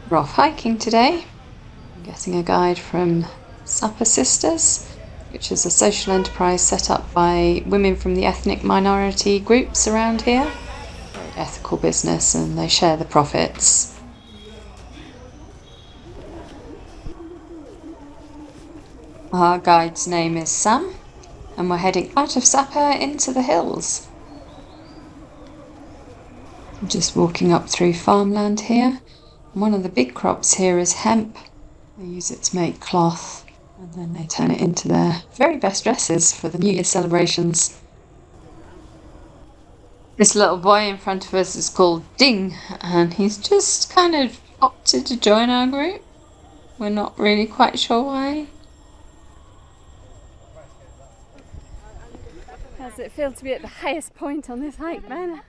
We're off hiking today. I'm getting a guide from Sapper Sisters, which is a social enterprise set up by women from the ethnic minority groups around here. Very ethical business, and they share the profits. Our guide's name is Sam, and we're heading out of Sapper into the hills. I'm just walking up through farmland here. One of the big crops here is hemp. They use it to make cloth, and then they turn it into their very best dresses for the New Year celebrations. This little boy in front of us is called Ding, and he's just kind of opted to join our group. We're not really quite sure why. How does it feel to be at the highest point on this hike, Ben?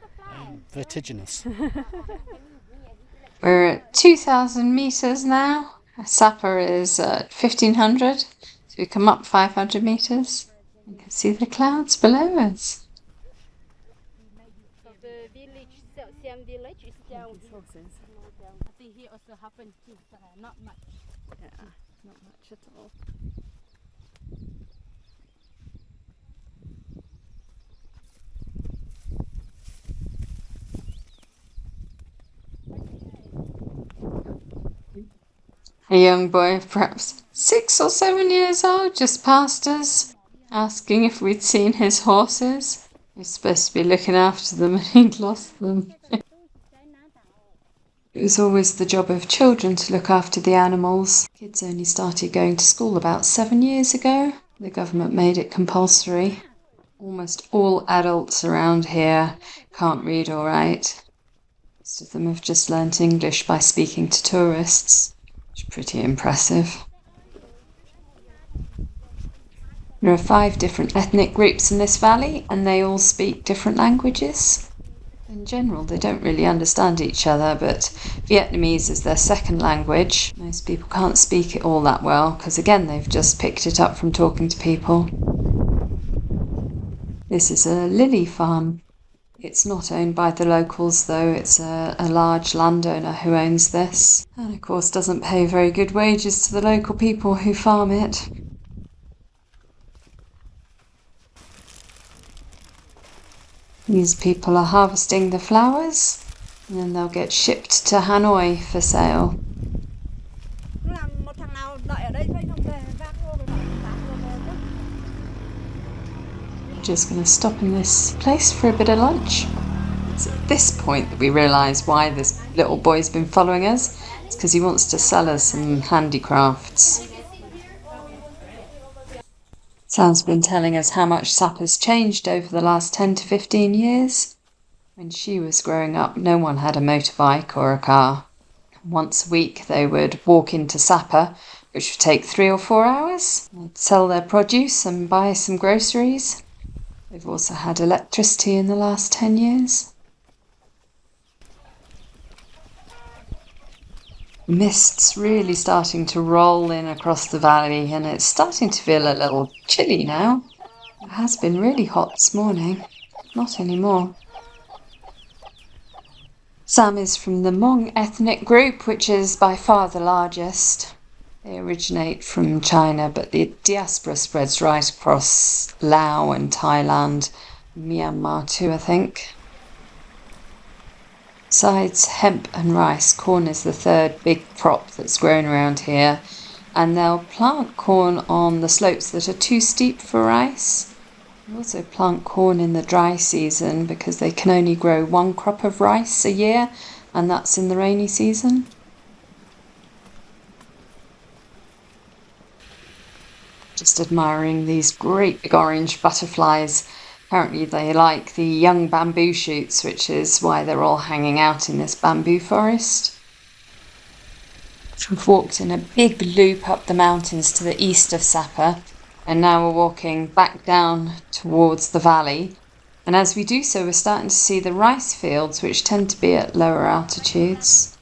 Vertiginous. We're at 2,000 metres now. Sapper is at 1,500, so we come up 500 metres. You can see the clouds below us. The village, same village is down. I think here also happened too, not much. Yeah, not much at all. A young boy of perhaps 6 or 7 years old just passed us, asking if we'd seen his horses. He was supposed to be looking after them and he'd lost them. It was always the job of children to look after the animals. Kids only started going to school about 7 years ago. The government made it compulsory. Almost all adults around here can't read or write. Most of them have just learnt English by speaking to tourists. It's pretty impressive. There are 5 different ethnic groups in this valley, and they all speak different languages. In general, they don't really understand each other, but Vietnamese is their second language. Most people can't speak it all that well, because again, they've just picked it up from talking to people. This is a lily farm. It's not owned by the locals, though. It's a large landowner who owns this, and of course doesn't pay very good wages to the local people who farm it. These people are harvesting the flowers, and then they'll get shipped to Hanoi for sale. Just going to stop in this place for a bit of lunch. It's at this point that we realise why this little boy's been following us. It's because he wants to sell us some handicrafts. Sam's been telling us how much Sapper's changed over the last 10 to 15 years. When she was growing up, no one had a motorbike or a car. Once a week they would walk into Sapper, which would take 3 or 4 hours. They'd sell their produce and buy some groceries. They've also had electricity in the last 10 years. Mist's really starting to roll in across the valley, and it's starting to feel a little chilly now. It has been really hot this morning. Not anymore. Sam is from the Hmong ethnic group, which is by far the largest. They originate from China, but the diaspora spreads right across Laos and Thailand, Myanmar too, I think. Besides hemp and rice, corn is the third big crop that's grown around here, and they'll plant corn on the slopes that are too steep for rice. They also plant corn in the dry season because they can only grow 1 crop of rice a year, and that's in the rainy season. Just admiring these great big orange butterflies. Apparently they like the young bamboo shoots, which is why they're all hanging out in this bamboo forest. We've walked in a big loop up the mountains to the east of Sapper, and now we're walking back down towards the valley. And as we do so, we're starting to see the rice fields, which tend to be at lower altitudes.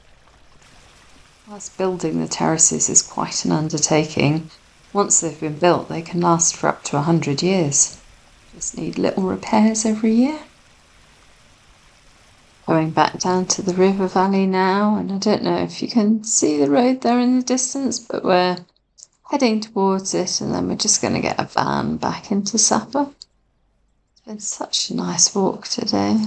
Whilst building the terraces is quite an undertaking. Once they've been built, they can last for up to 100 years. Just need little repairs every year. Going back down to the river valley now, and I don't know if you can see the road there in the distance, but we're heading towards it, and then we're just going to get a van back into Sapa. It's been such a nice walk today.